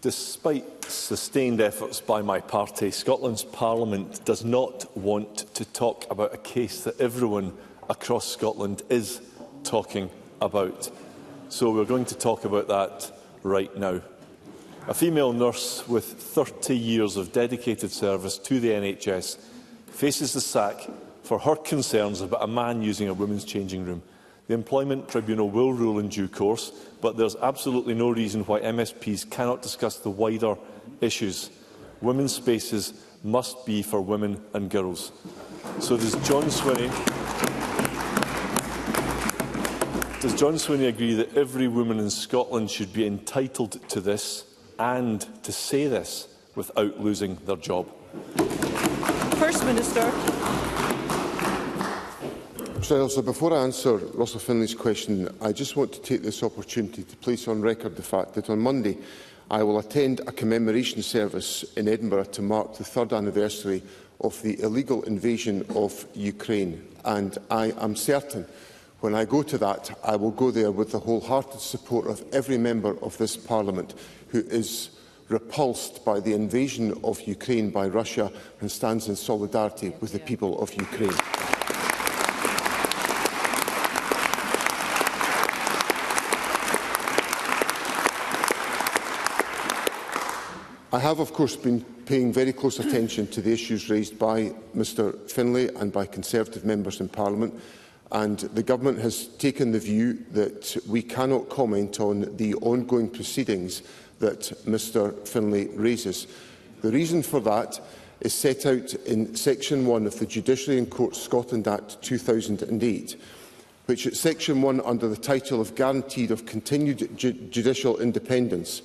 Despite sustained efforts by my party, Scotland's Parliament does not want to talk about a case that everyone across Scotland is talking about. So we're going to talk about that right now. A female nurse with 30 years of dedicated service to the NHS faces the sack for her concerns about a man using a women's changing room. The Employment Tribunal will rule in due course, but there is absolutely no reason why MSPs cannot discuss the wider issues. Women's spaces must be for women and girls. So does John Swinney agree that every woman in Scotland should be entitled to this and to say this without losing their job? First Minister. So before I answer Russell Findlay's question, I just want to take this opportunity to place on record the fact that on Monday I will attend a commemoration service in Edinburgh to mark the 3rd anniversary of the illegal invasion of Ukraine. And I am certain when I go to that, I will go there with the wholehearted support of every member of this Parliament who is repulsed by the invasion of Ukraine by Russia and stands in solidarity with the people of Ukraine. I have, of course, been paying very close attention to the issues raised by Mr Findlay and by Conservative members in Parliament, and the Government has taken the view that we cannot comment on the ongoing proceedings that Mr Findlay raises. The reason for that is set out in Section 1 of the Judiciary and Courts Scotland Act 2008, which at Section 1, under the title of Guaranteed of Continued Judicial Independence,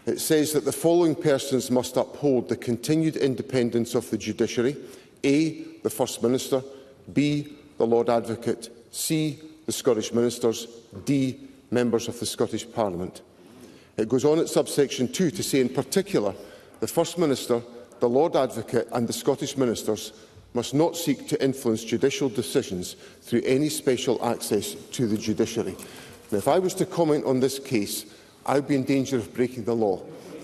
it says that the following persons must uphold the continued independence of the judiciary: A, the First Minister; B, the Lord Advocate; C, the Scottish Ministers; D, members of the Scottish Parliament. It goes on at subsection 2 to say, in particular, the First Minister, the Lord Advocate and the Scottish Ministers must not seek to influence judicial decisions through any special access to the judiciary. Now, if I was to comment on this case, I would be in danger of breaking the law.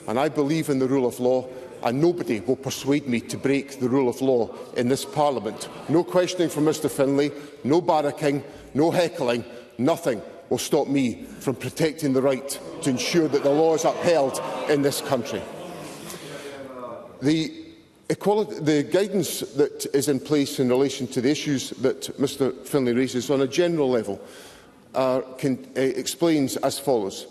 And I believe in the rule of law, and nobody will persuade me to break the rule of law in this Parliament. No questioning from Mr Findlay, no barracking, no heckling, nothing will stop me from protecting the right to ensure that the law is upheld in this country. The guidance that is in place in relation to the issues that Mr Findlay raises on a general level explains as follows.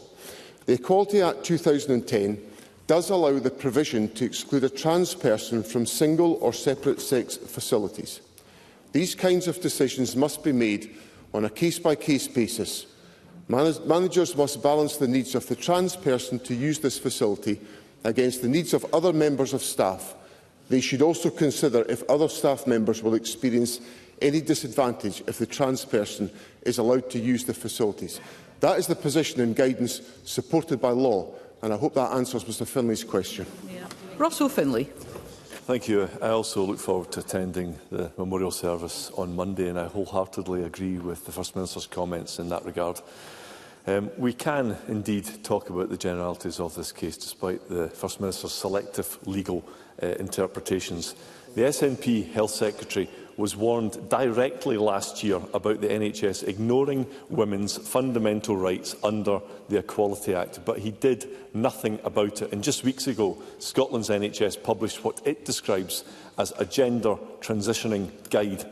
The Equality Act 2010 does allow the provision to exclude a trans person from single or separate-sex facilities. These kinds of decisions must be made on a case-by-case basis. Managers must balance the needs of the trans person to use this facility against the needs of other members of staff. They should also consider if other staff members will experience any disadvantage if the trans person is allowed to use the facilities. That is the position and guidance supported by law, and I hope that answers Mr Findlay's question. Russell Findlay. Thank you. I also look forward to attending the memorial service on Monday, and I wholeheartedly agree with the First Minister's comments in that regard. We can indeed talk about the generalities of this case, despite the First Minister's selective legal interpretations. The SNP Health Secretary was warned directly last year about the NHS ignoring women's fundamental rights under the Equality Act, but he did nothing about it. And just weeks ago, Scotland's NHS published what it describes as a gender transitioning guide.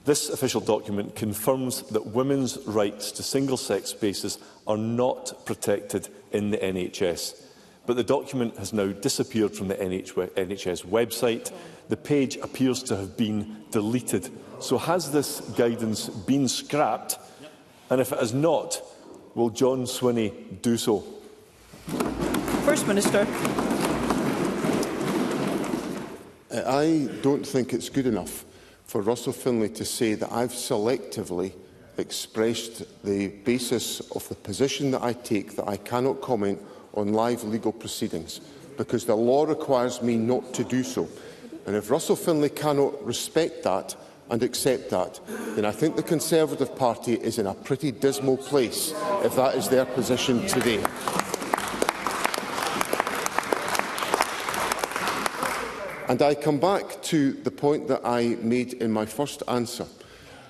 This official document confirms that women's rights to single-sex spaces are not protected in the NHS. But the document has now disappeared from the NHS website. The page appears to have been deleted. So has this guidance been scrapped? And if it has not, will John Swinney do so? First Minister. I don't think it's good enough for Russell Findlay to say that I've selectively expressed the basis of the position that I take, that I cannot comment on live legal proceedings, because the law requires me not to do so. And if Russell Findlay cannot respect that and accept that, then I think the Conservative Party is in a pretty dismal place if that is their position today. And I come back to the point that I made in my first answer,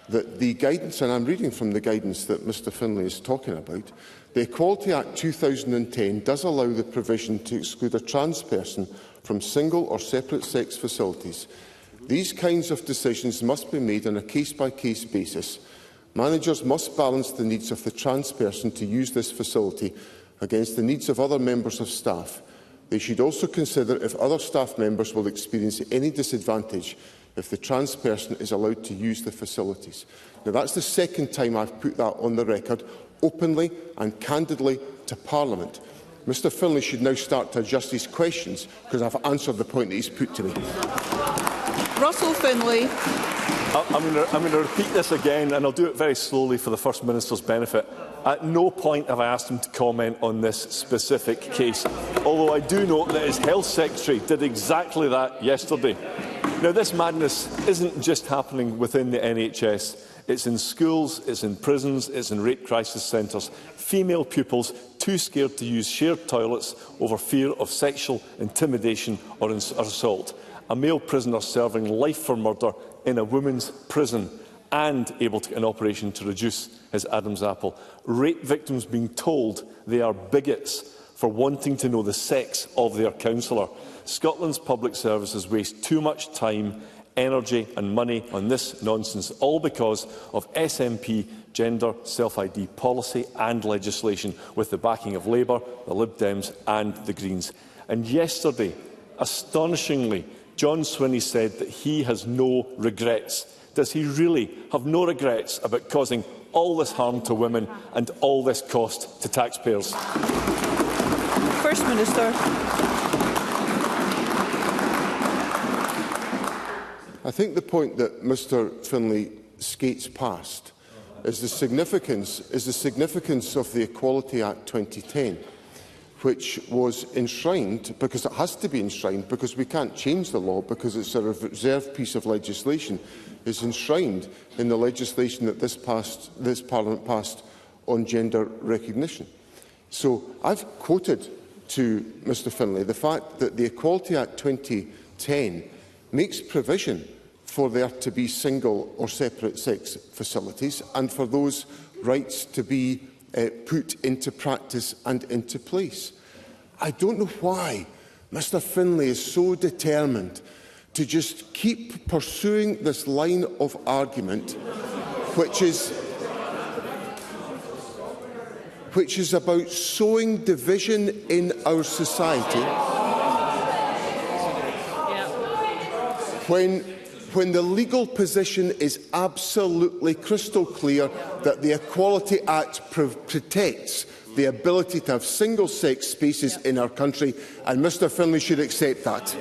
that the guidance, and I'm reading from the guidance that Mr Findlay is talking about, the Equality Act 2010 does allow the provision to exclude a trans person from single or separate sex facilities. These kinds of decisions must be made on a case-by-case basis. Managers must balance the needs of the trans person to use this facility against the needs of other members of staff. They should also consider if other staff members will experience any disadvantage if the trans person is allowed to use the facilities. Now, that's the second time I've put that on the record, openly and candidly to Parliament. Mr Findlay should now start to adjust his questions, because I've answered the point that he's put to me. Russell Findlay. I'm going to repeat this again, and I'll do it very slowly for the First Minister's benefit. At no point have I asked him to comment on this specific case, although I do note that his Health Secretary did exactly that yesterday. Now, this madness isn't just happening within the NHS. It's in schools, it's in prisons, it's in rape crisis centres. Female pupils too scared to use shared toilets over fear of sexual intimidation or assault. A male prisoner serving life for murder in a women's prison and able to get an operation to reduce his Adam's apple. Rape victims being told they are bigots for wanting to know the sex of their counsellor. Scotland's public services waste too much time, energy and money on this nonsense, all because of SNP gender self-ID policy and legislation with the backing of Labour, the Lib Dems and the Greens. And yesterday, astonishingly, John Swinney said that he has no regrets. Does he really have no regrets about causing all this harm to women and all this cost to taxpayers? First Minister. I think the point that Mr Findlay skates past is the significance of the Equality Act 2010, which was enshrined, because it has to be enshrined, because we can't change the law, because it's a reserved piece of legislation, is enshrined in the legislation that this Parliament passed on gender recognition. So I've quoted to Mr Findlay the fact that the Equality Act 2010 makes provision for there to be single or separate sex facilities and for those rights to be put into practice and into place. I don't know why Mr Findlay is so determined to just keep pursuing this line of argument, which is about sowing division in our society, when the legal position is absolutely crystal clear that the Equality Act protects the ability to have single-sex spaces in our country, and Mr Findlay should accept that.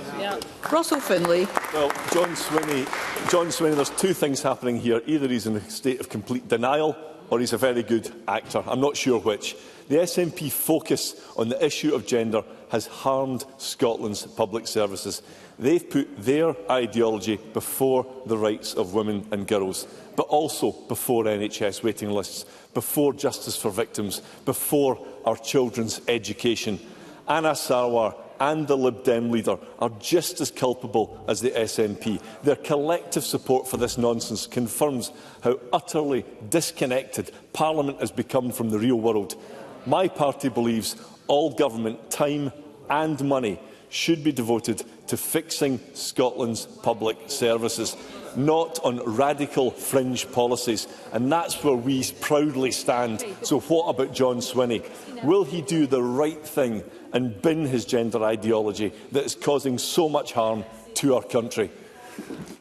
Russell Findlay. Well, John Swinney, there's two things happening here. Either he's in a state of complete denial or he's a very good actor. I'm not sure which. The SNP focus on the issue of gender has harmed Scotland's public services. They've put their ideology before the rights of women and girls, but also before NHS waiting lists, before justice for victims, before our children's education. Anna Sarwar and the Lib Dem leader are just as culpable as the SNP. Their collective support for this nonsense confirms how utterly disconnected Parliament has become from the real world. My party believes all government time and money should be devoted to fixing Scotland's public services, not on radical fringe policies. And that's where we proudly stand. So what about John Swinney? Will he do the right thing and bin his gender ideology that is causing so much harm to our country?